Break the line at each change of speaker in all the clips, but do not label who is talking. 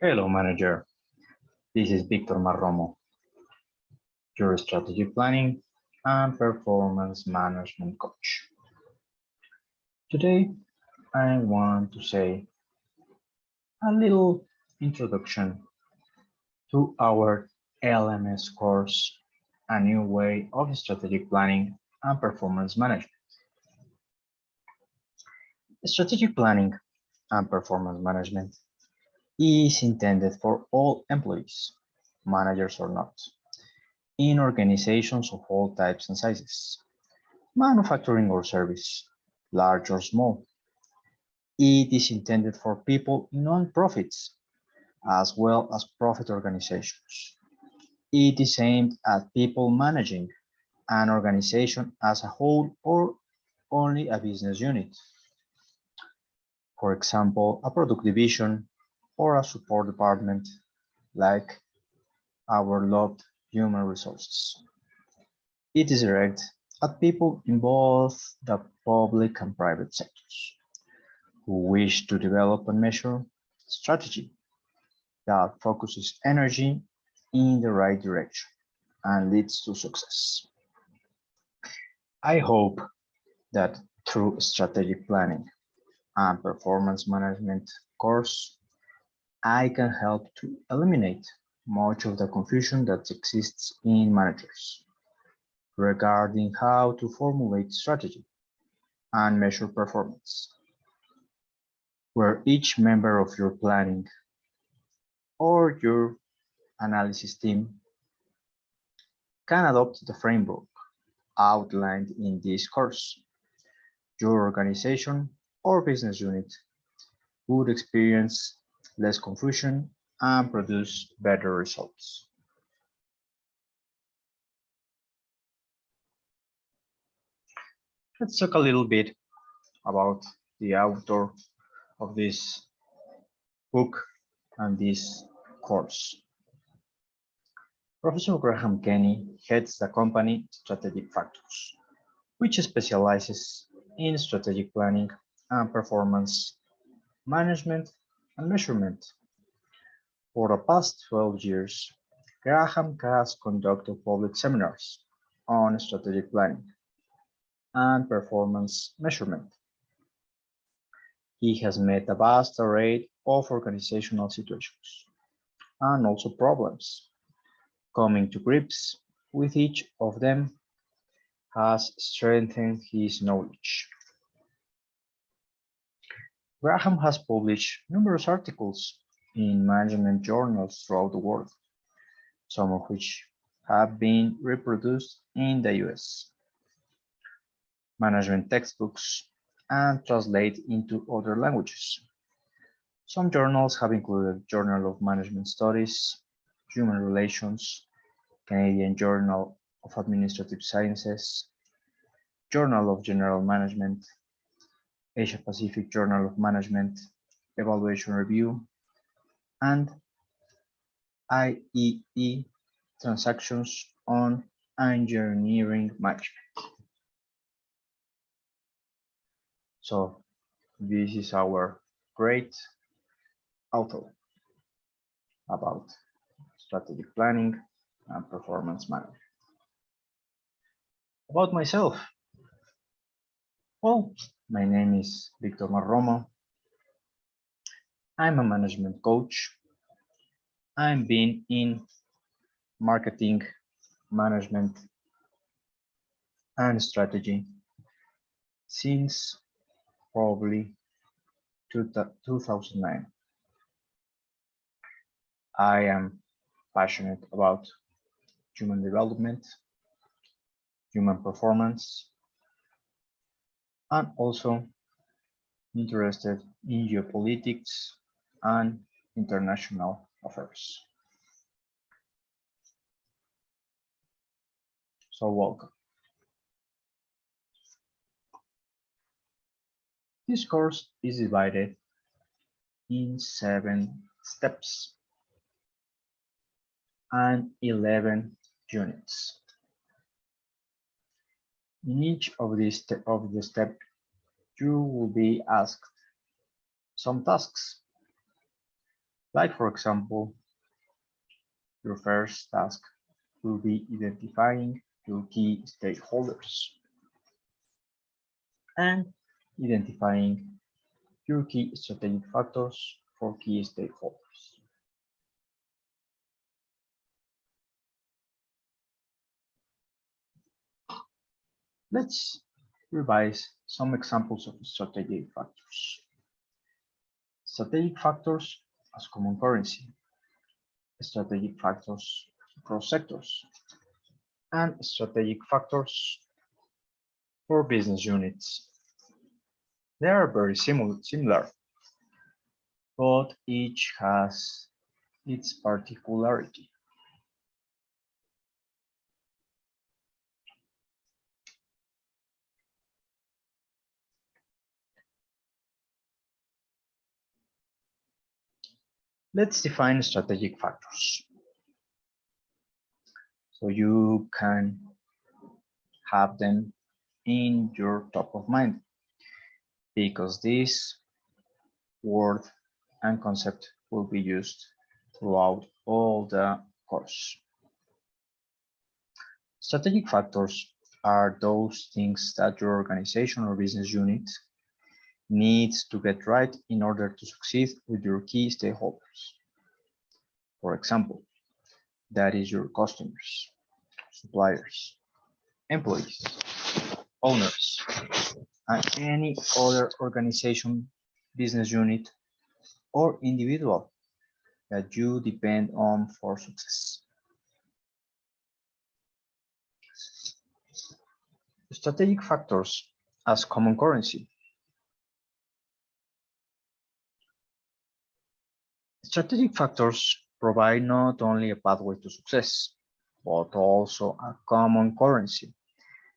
Hello, manager. This is Victor Marromo, your strategy planning and performance management coach. Today, I want to say a little introduction to our LMS course, a new way of strategic planning and performance management. Strategic planning and performance management is intended for all employees, managers or not, in organizations of all types and sizes, manufacturing or service, large or small. It is intended for people in non-profits as well as profit organizations. It is aimed at people managing an organization as a whole or only a business unit. For example, a product division or a support department like our loved human resources. It is directed at people in both the public and private sectors who wish to develop and measure strategy that focuses energy in the right direction and leads to success. I hope that through strategic planning and performance management course, I can help to eliminate much of the confusion that exists in managers regarding how to formulate strategy and measure performance, where each member of your planning or your analysis team can adopt the framework outlined in this course. Your organization or business unit would experience less confusion and produce better results. Let's talk a little bit about the author of this book and this course. Professor Graham Kenny heads the company Strategic Factors, which specializes in strategic planning and performance management and measurement. For the past 12 years, Graham has conducted public seminars on strategic planning and performance measurement. He has met a vast array of organizational situations and also problems. Coming to grips with each of them has strengthened his knowledge. Graham has published numerous articles in management journals throughout the world, some of which have been reproduced in the US, management textbooks, and translated into other languages. Some journals have included Journal of Management Studies, Human Relations, Canadian Journal of Administrative Sciences, Journal of General Management, Asia Pacific Journal of Management, Evaluation Review, and IEE Transactions on Engineering Management. So this is our great author about strategic planning and performance management. About myself, well, my name is Victor Marromo. I'm a management coach. I've been in marketing, management, and strategy since probably 2009. I am passionate about human development, human performance, and also interested in geopolitics and international affairs. So welcome. This course is divided in 7 steps and 11 units. In each of the steps, you will be asked some tasks. Like for example, your first task will be identifying your key stakeholders and identifying your key strategic factors for key stakeholders. Let's revise some examples of strategic factors. Strategic factors as common currency, strategic factors across sectors, and strategic factors for business units. They are very similar, but each has its particularity. Let's define strategic factors. So you can have them in your top of mind, because this word and concept will be used throughout all the course. Strategic factors are those things that your organization or business unit needs to get right in order to succeed with your key stakeholders. For example, that is your customers, suppliers, employees, owners, and any other organization, business unit, or individual that you depend on for success. Strategic factors as common currency. Strategic factors provide not only a pathway to success, but also a common currency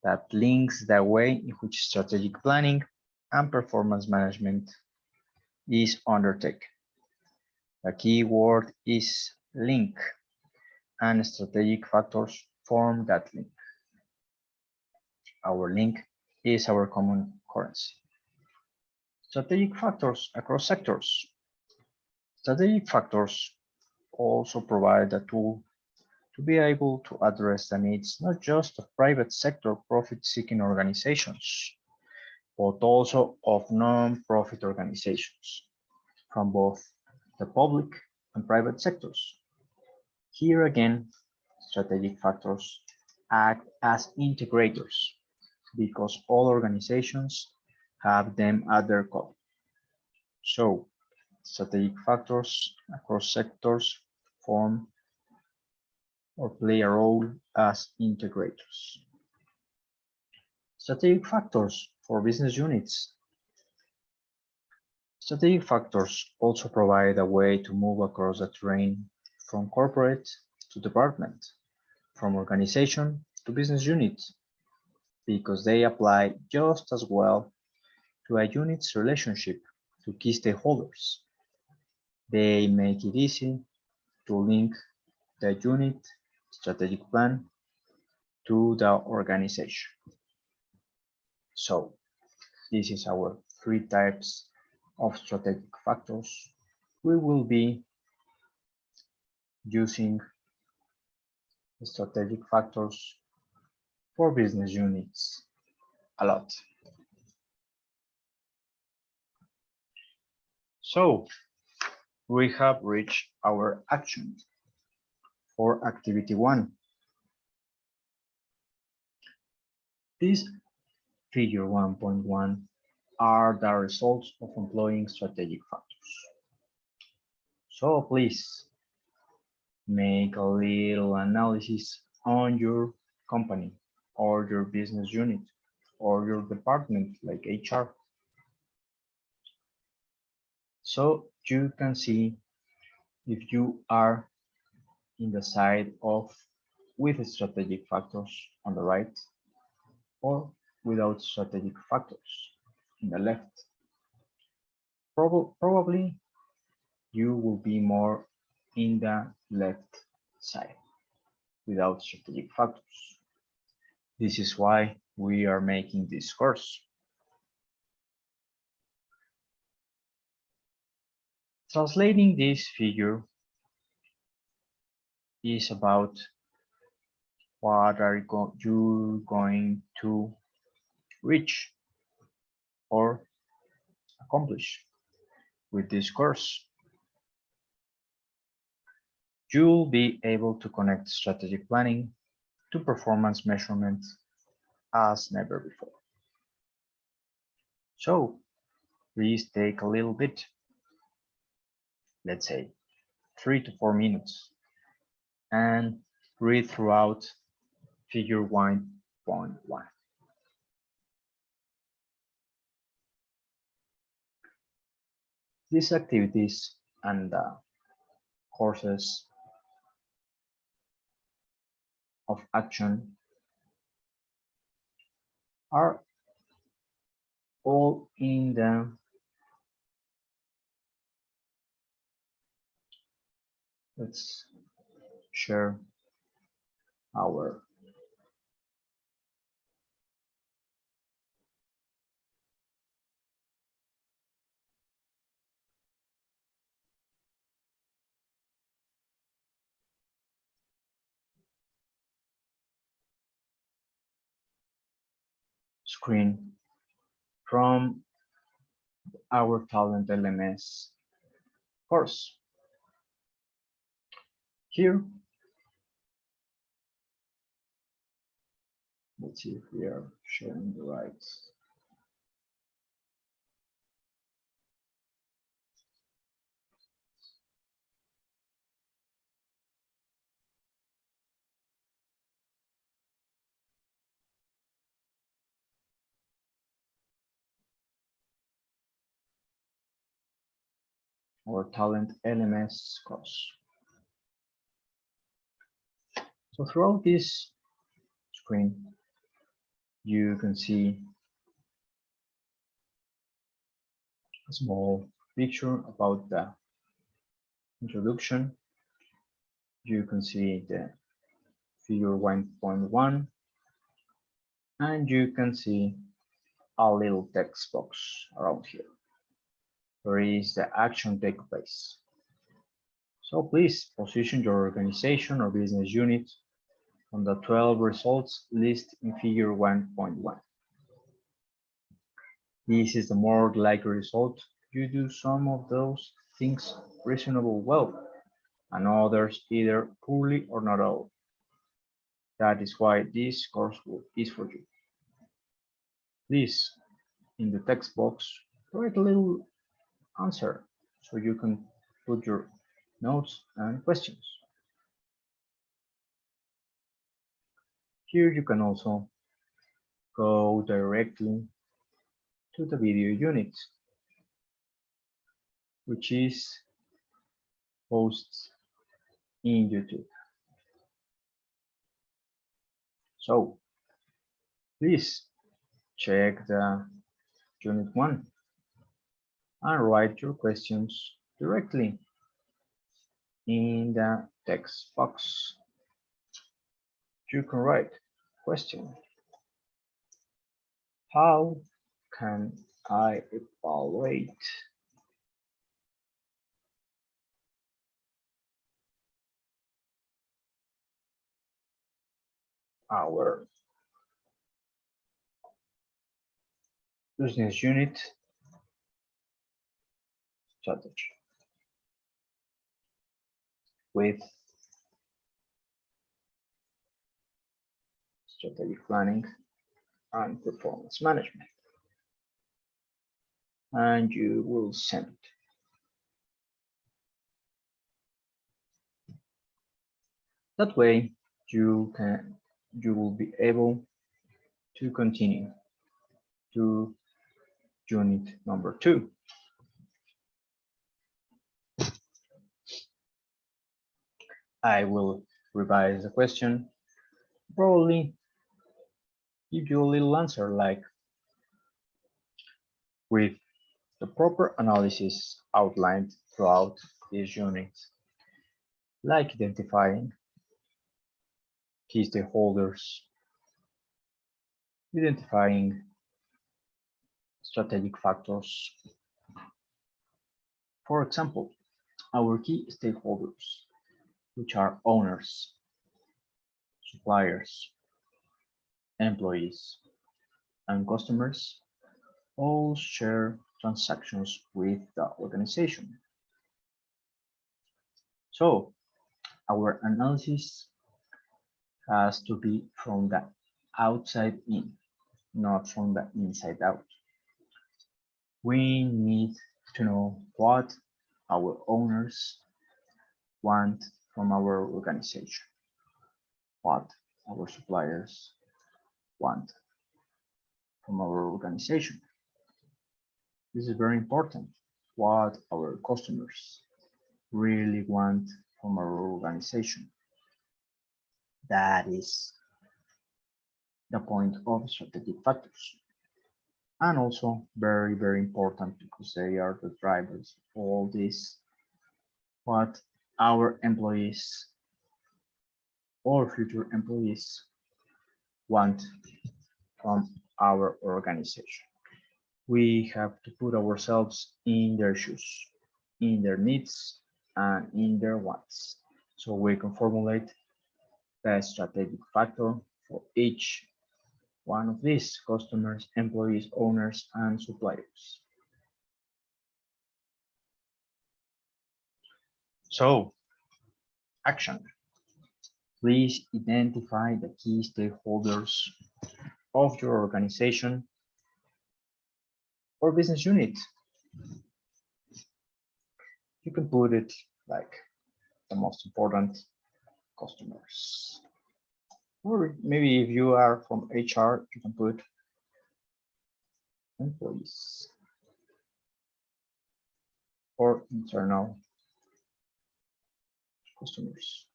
that links the way in which strategic planning and performance management is undertaken. The key word is link, and strategic factors form that link. Our link is our common currency. Strategic factors across sectors. Strategic factors also provide a tool to be able to address the needs not just of private sector profit-seeking organizations, but also of non-profit organizations from both the public and private sectors. Here again, strategic factors act as integrators because all organizations have them at their core. So, strategic factors across sectors form or play a role as integrators. Strategic factors for business units. Strategic factors also provide a way to move across the terrain from corporate to department, from organization to business unit, because they apply just as well to a unit's relationship to key stakeholders. They make it easy to link the unit strategic plan to the organization. So this is our 3 types of strategic factors. We will be using strategic factors for business units a lot. So we have reached our action for activity 1. This figure 1.1 are the results of employing strategic factors. So please make a little analysis on your company or your business unit or your department like HR. So you can see if you are in the side of with strategic factors on the right or without strategic factors in the left. Probably you will be more in the left side without strategic factors. This is why we are making this course. Translating this figure is about what are you going to reach or accomplish with this course. You'll be able to connect strategic planning to performance measurement as never before. So please take a little bit, let's say 3 to 4 minutes, and read throughout figure 1.1. These activities and courses of action are all in the let's share our screen from our Talent LMS course. Here, let's see if we are sharing the right. Our Talent LMS course. So throughout this screen, you can see a small picture about the introduction. You can see the figure 1.1, and you can see a little text box around here. Where is the action take place? So please position your organization or business unit on the 12 results list in figure 1.1. This is the more likely result. You do some of those things reasonably well, and others either poorly or not at all. That is why this course is for you. Please, in the text box, write a little answer so you can put your notes and questions. Here you can also go directly to the video unit, which is posted in YouTube. So please check the unit 1 and write your questions directly in the text box. You can write question: how can I evaluate our business unit strategy with strategic planning and performance management? And you will send it. That way you will be able to continue to unit number 2. I will revise the question, probably give you a little answer like, with the proper analysis outlined throughout this unit, like identifying key stakeholders, identifying strategic factors. For example, Our key stakeholders, which are owners, suppliers, employees, and customers, all share transactions with the organization. So our analysis has to be from the outside in, not from the inside out. We need to know what our owners want from our organization, what our suppliers want from our organization. This is very important, what our customers really want from our organization. That is the point of strategic factors. And also very, very important because they are the drivers of all this, what our employees or future employees want from our organization. We have to put ourselves in their shoes, in their needs, and in their wants. So we can formulate the strategic factor for each one of these: customers, employees, owners, and suppliers. So, action. Please identify the key stakeholders of your organization or business unit. You can put it like the most important customers. Or maybe if you are from HR, you can put employees or internal customers.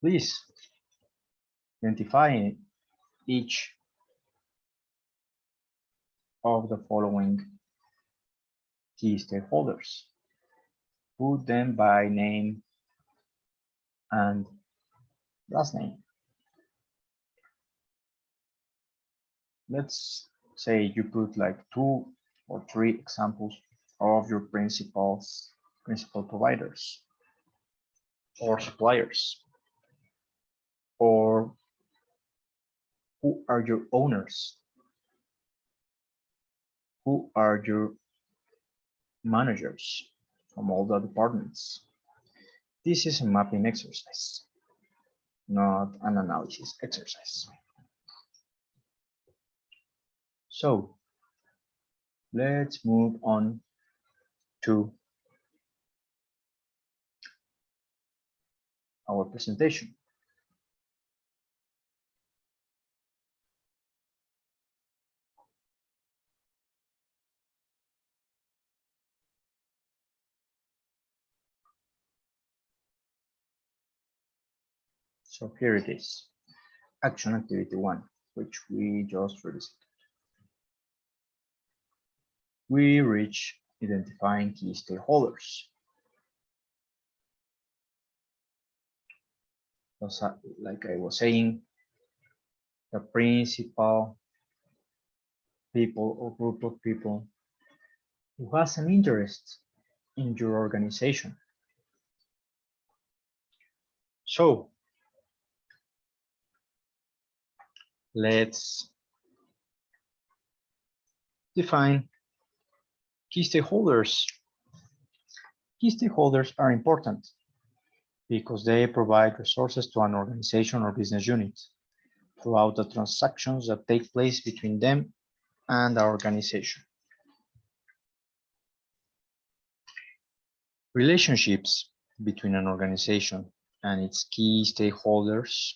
Please identify each of the following key stakeholders. Put them by name and last name. Let's say you put like 2 or 3 examples of your principal providers or suppliers, or who are your owners, who are your managers from all the departments. This is a mapping exercise, not an analysis exercise. So let's move on to our presentation. So here it is, action activity 1, which we just released. We reach identifying key stakeholders. Like I was saying, the principal people or group of people who has an interest in your organization. So let's define key stakeholders. Key stakeholders are important because they provide resources to an organization or business unit throughout the transactions that take place between them and the organization. Relationships between an organization and its key stakeholders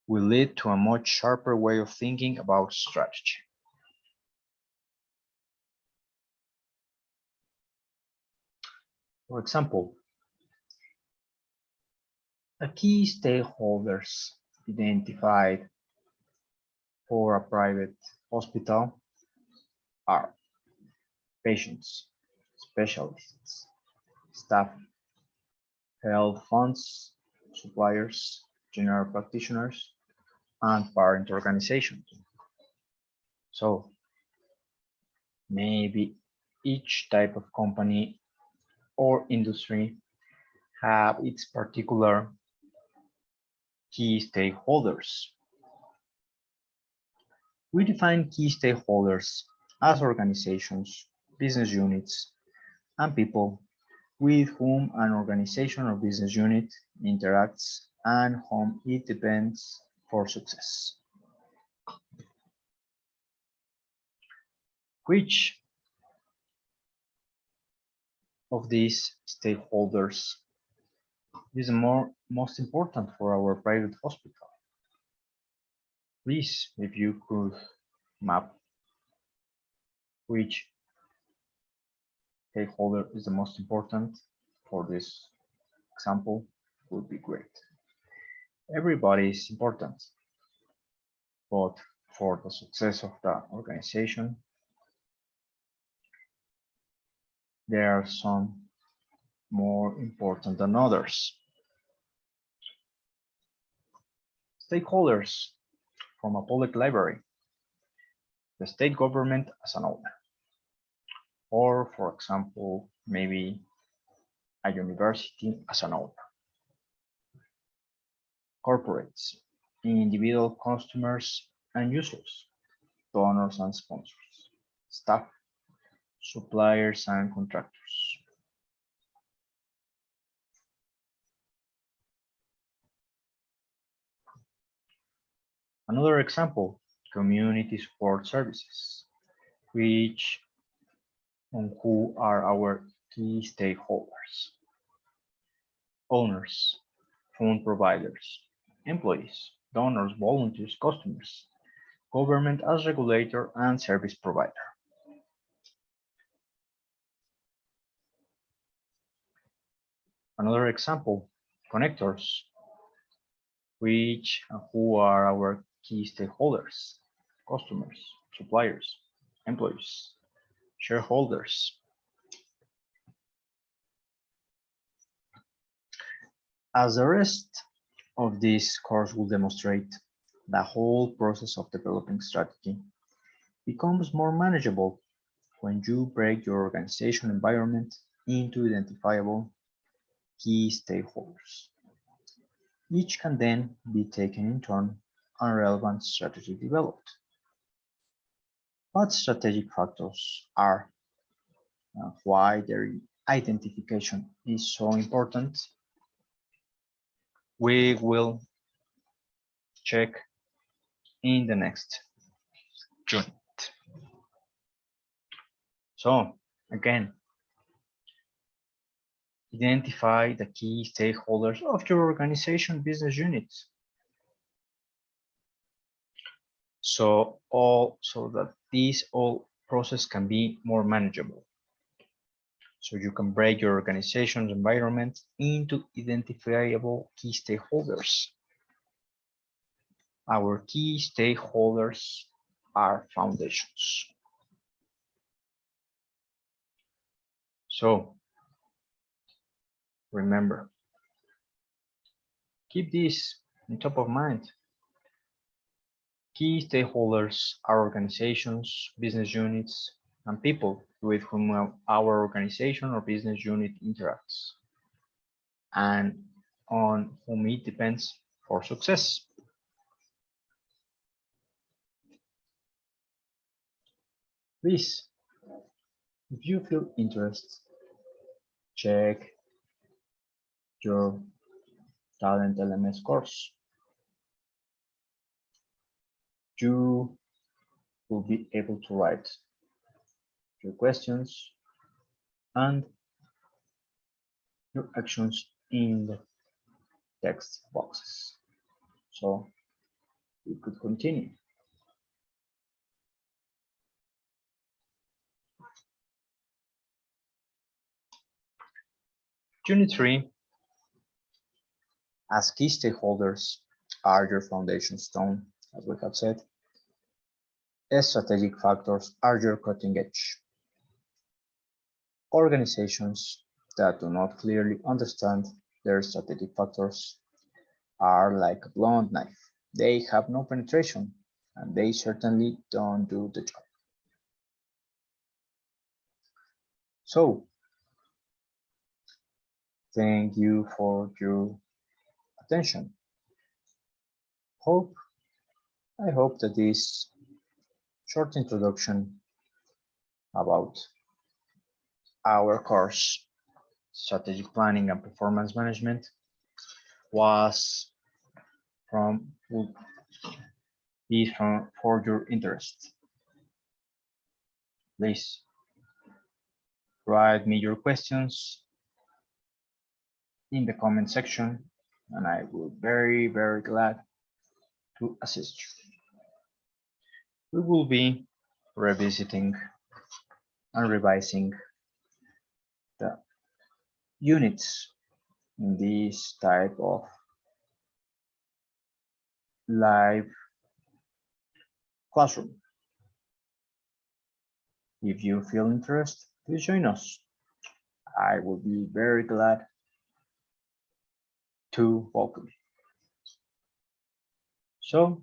will lead to a much sharper way of thinking about strategy. For example, the key stakeholders identified for a private hospital are patients, specialists, staff, health funds, suppliers, general practitioners, and parent organizations. So maybe each type of company or industry have its particular key stakeholders. We define key stakeholders as organizations, business units, and people with whom an organization or business unit interacts and whom it depends for success. Which of these stakeholders is most important for our private hospital? Please, if you could map which stakeholder is the most important for this example, would be great. Everybody is important, but for the success of the organization, there are some more important than others. Stakeholders from a public library, the state government as an owner, or for example, maybe a university as an owner. Corporates, individual customers and users, donors and sponsors, staff, suppliers and contractors. Another example, community support services, who are our key stakeholders? Owners, fund providers, employees, donors, volunteers, customers, government as regulator and service provider. Another example, connectors, who are our key stakeholders? Customers, suppliers, employees, shareholders. As the rest of this course will demonstrate, the whole process of developing strategy becomes more manageable when you break your organization environment into identifiable key stakeholders. Each can then be taken in turn and relevant strategy developed. What strategic factors are and why their identification is so important, we will check in the next unit. So again, identify the key stakeholders of your organization business units. So that this whole process can be more manageable. So you can break your organization's environment into identifiable key stakeholders. Our key stakeholders are foundations. So remember, keep this on top of mind. Key stakeholders are organizations, business units, and people with whom our organization or business unit interacts, and on whom it depends for success. Please, if you feel interested, check your Talent LMS course. You will be able to write your questions and your actions in the text boxes. So we could continue. Unit 3, as key stakeholders are your foundation stone, as we have said. Strategic factors are your cutting edge. Organizations that do not clearly understand their strategic factors are like a blunt knife. They have no penetration, and they certainly don't do the job. So, thank you for your attention. Hope I hope that this short introduction about our course, Strategic Planning and Performance Management, was from is from for your interest. Please write me your questions in the comment section, and I will be very glad to assist you. We will be revisiting and revising the units in this type of live classroom. If you feel interested, please join us. I will be very glad to welcome you. So,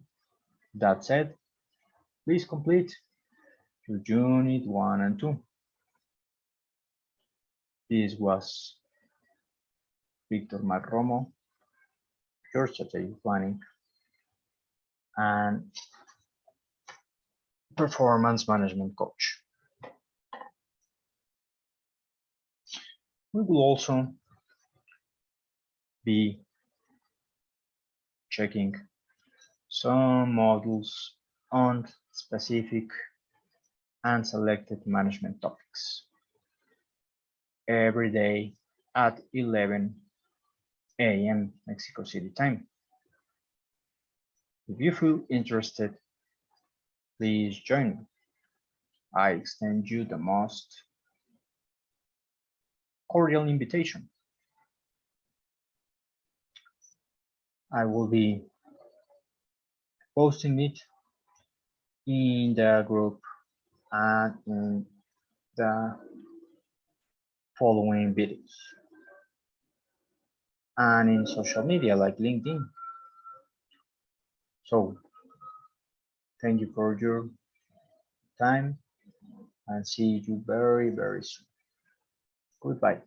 that said, please complete your unit 1 and 2. This was Victor Malromo, your strategic planning and performance management coach. We will also be checking some modules on specific and selected management topics every day at 11 a.m. Mexico City time. If you feel interested, please join me. I extend you the most cordial invitation. I will be posting it in the group and in the following videos and in social media like LinkedIn. So, thank you for your time and see you very soon. Goodbye.